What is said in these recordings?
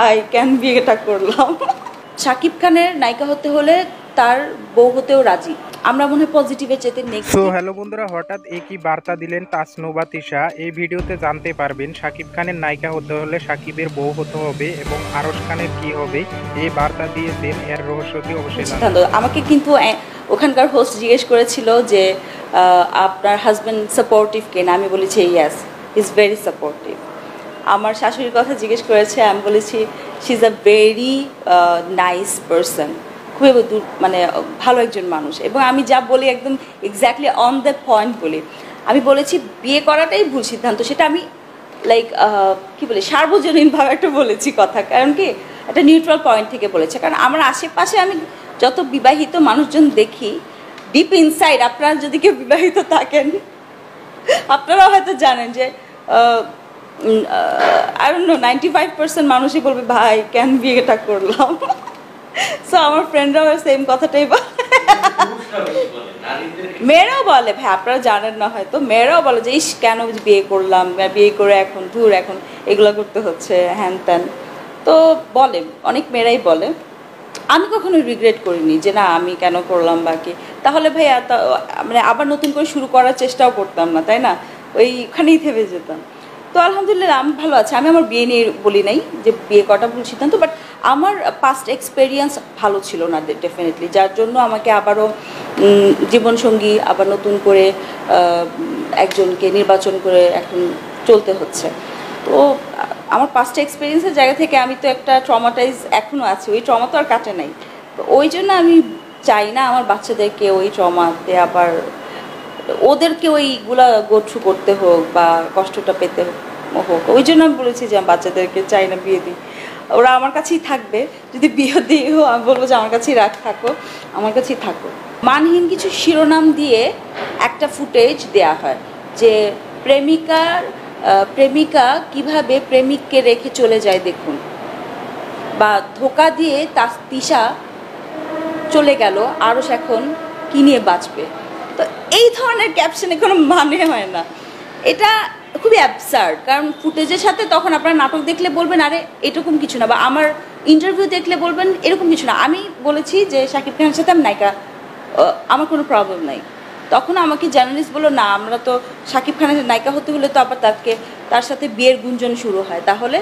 I can বিয়েটা করলাম। শাকিব খানের নায়িকা হতে হলে তার বউ হতেও রাজি। আমরা মনে হয় পজিটিভের চেতে নেগেটিভ। সো হ্যালো বন্ধুরা, হঠাৎ একই বার্তা দিলেন তাসনু বা তিশা। এই ভিডিওতে জানতে পারবেন শাকিব খানের নায়িকা হতে হলে শাকিবের বউ হতে হবে এবং আরশ খানের কি হবে। এই বার্তা দিয়েছেন, এর রহস্য কি অবশ্যই জানবেন। আমাকে কিন্তু ওখানকার হোস্ট জিজ্ঞেস করেছিল যে আপনার হাজব্যান্ড সাপোর্টিভ কিনা। আমি বলেছি ইয়েস, ইজ ভেরি সাপোর্টিভ। আমার শাশুড়ির কথা জিজ্ঞেস করেছে, আমি বলেছি she is a very nice person, খুবই মানে ভালো একজন মানুষ। এবং আমি যা বলি একদম এক্স্যাক্টলি অন দ্য পয়েন্ট বলি। আমি বলেছি বিয়ে করাটাই ভুল সিদ্ধান্ত, সেটা আমি লাইক কী বলি সার্বজনীনভাবে একটা বলেছি কথা। কারণ কি একটা নিউট্রাল পয়েন্ট থেকে বলেছে, কারণ আমার আশেপাশে আমি যত বিবাহিত মানুষজন দেখি, ডিপ ইনসাইড আপনারা যদি কেউ বিবাহিত থাকেন আপনারাও হয়তো জানেন যে আই ডোন্ট নো 95% মানুষই বলবে ভাই কেন বিয়েটা করলাম। সো আমার ফ্রেন্ডরাও সেম কথাটাই বলে, মেয়েরাও বলে ভাই, আপনারা জানেন না হয়তো, মেয়েরাও বলে যে ইস কেন বিয়ে করলাম, বিয়ে করে এখন ধুর এখন এগুলো করতে হচ্ছে হ্যান ত্যান। তো বলে, অনেক মেয়েরাই বলে। আমি কখনো রিগ্রেট করিনি যে না আমি কেন করলাম বাকি, তাহলে ভাই মানে আবার নতুন করে শুরু করার চেষ্টাও করতাম না, তাই না? ওইখানেই থেমে যেতাম। তো আলহামদুলিল্লাহ আমি ভালো আছি। আমি আমার বিয়ে নিয়ে বলি নাই যে বিয়ে করাটা ভুল সিদ্ধান্ত, বাট আমার পাস্ট এক্সপেরিয়েন্স ভালো ছিল না ডেফিনেটলি, যার জন্য আমাকে আবারও জীবনসঙ্গী আবার নতুন করে একজনকে নির্বাচন করে এখন চলতে হচ্ছে। তো আমার পাস্ট এক্সপিরিয়েন্সের জায়গা থেকে আমি তো একটা ট্রমাটাইজ এখনও আছি, ওই ট্রমা তো আর কাটে নাই। তো ওই জন্য আমি চাই না আমার বাচ্চাদেরকে ওই ট্রমাতে আবার ওদেরকে ওইগুলা গোথ্রু করতে হোক বা কষ্টটা পেতে হোক। ওই জন্য আমি বলেছি যে আমি বাচ্চাদেরকে চাই না বিয়ে দিই, ওরা আমার কাছেই থাকবে। যদি বিয়ে দিয়েও আমি বলবো যে আমার কাছেই থাকো, আমার কাছেই থাকো। মানহীন কিছু শিরোনাম দিয়ে একটা ফুটেজ দেয়া হয় যে প্রেমিকা কিভাবে প্রেমিককে রেখে চলে যায় দেখুন, বা ধোকা দিয়ে তিশা চলে গেল, আরশ এখন কি নিয়ে বাঁচবে। তো এই ধরনের ক্যাপশনে কোনো মানে হয় না, এটা খুবই অ্যাবসার্ড। কারণ ফুটেজের সাথে তখন আপনারা নাটক দেখলে বলবেন আরে এরকম কিছু না, বা আমার ইন্টারভিউ দেখলে বলবেন এরকম কিছু না। আমি বলেছি যে শাকিব খানের সাথে আমি নায়িকা, আমার কোনো প্রবলেম নাই। তখন আমাকে জার্নালিস্ট বললো না আমরা তো শাকিব খানের নায়িকা হতে হলে তো আবার তার সাথে বিয়ের গুঞ্জন শুরু হয়, তাহলে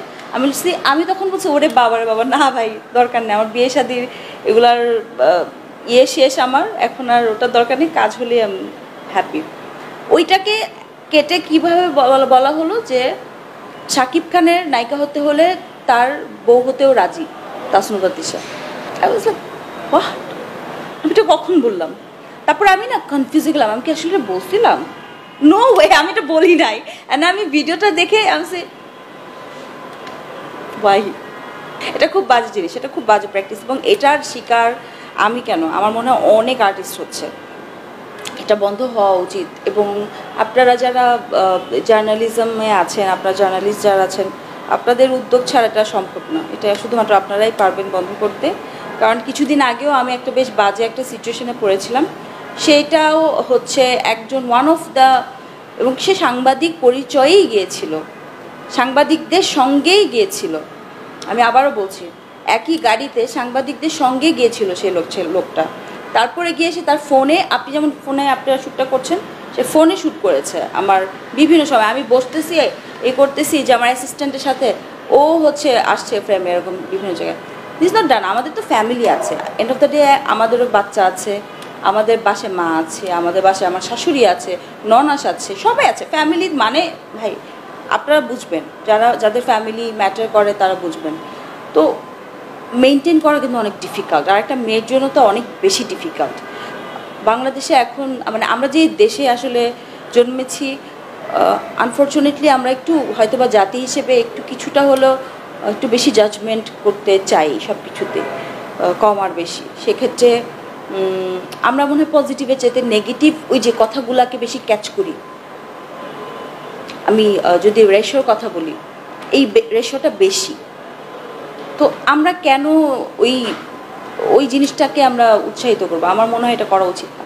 আমি তখন বলছি ওরে বাবারে বাবা, না ভাই দরকার নেই, আমার বিয়ে শাদির এগুলার শেষ আমার, এখন আর ওটার দরকার নেই, কাজ হলে আমি হ্যাপি। ওইটাকে কেটে কীভাবে বলা হলো যে শাকিব খানের নায়িকা হতে হলে তার বউ হতেও রাজি তাসনু বা তিশা। আই ওয়াজ লাইক বাহ, আমি এটা কখন বললাম? তারপর আমি না কনফিউজ হয়ে গেলাম, আমি কি আসলে বলছিলাম? নো ওয়ে, আমি এটা বলি নাই। অ্যান্ড আমি ভিডিওটা দেখে আমি ভাই এটা খুব বাজে জিনিস, এটা খুব বাজে প্র্যাকটিস, এবং এটার শিকার আমি কেন, আমার মনে হয় অনেক আর্টিস্ট হচ্ছে। এটা বন্ধ হওয়া উচিত। এবং আপনারা যারা জার্নালিজমে আছেন, আপনারা জার্নালিস্ট যারা আছেন, আপনাদের উদ্যোগ ছাড়া এটা সম্ভব না। এটা শুধুমাত্র আপনারাই পারবেন বন্ধ করতে। কারণ কিছুদিন আগেও আমি একটা বেশ বাজে একটা সিচুয়েশনে পড়েছিলাম, সেটাও হচ্ছে একজন ওয়ান অফ দ্য, এবং সে সাংবাদিক পরিচয়েই গিয়েছিল, সাংবাদিকদের সঙ্গেই গিয়েছিল। আমি আবারও বলছি, একই গাড়িতে সাংবাদিকদের সঙ্গে গিয়েছিল সে লোকটা। তারপরে গিয়ে সে তার ফোনে, আপনি যেমন ফোনে আপনারা শ্যুটটা করছেন, সে ফোনে শ্যুট করেছে আমার বিভিন্ন সময়। আমি বসতেছি করতেছি যে আমার অ্যাসিস্ট্যান্টের সাথে, ও হচ্ছে আসছে ফ্রেমে, এরকম বিভিন্ন জায়গায়। This not done. আমাদের তো ফ্যামিলি আছে, এন্ড অফ দ্য ডে আমাদেরও বাচ্চা আছে, আমাদের বাসায় মা আছে, আমাদের বাসায় আমার শাশুড়ি আছে, ননাস আছে, সবাই আছে। ফ্যামিলি মানে ভাই আপনারা বুঝবেন, যাদের ফ্যামিলি ম্যাটার করে তারা বুঝবেন। তো মেনটেন করা কিন্তু অনেক ডিফিকাল্ট, আর একটা মেয়ের জন্য তো অনেক বেশি ডিফিকাল্ট। বাংলাদেশে এখন মানে আমরা যে দেশে আসলে জন্মেছি, আনফর্চুনেটলি আমরা একটু হয়তোবা জাতি হিসেবে একটু কিছুটা হলেও একটু বেশি জাজমেন্ট করতে চাই সব কিছুতে, কম আর বেশি। সেক্ষেত্রে আমরা মনে হয় পজিটিভের চাইতে নেগেটিভ ওই যে কথাগুলোকে বেশি ক্যাচ করি। আমি যদি রেশোর কথা বলি, এই রেশোটা বেশি। তো আমরা কেন ওই জিনিসটাকে আমরা উৎসাহিত করবো? আমার মনে হয় এটা করা উচিত না।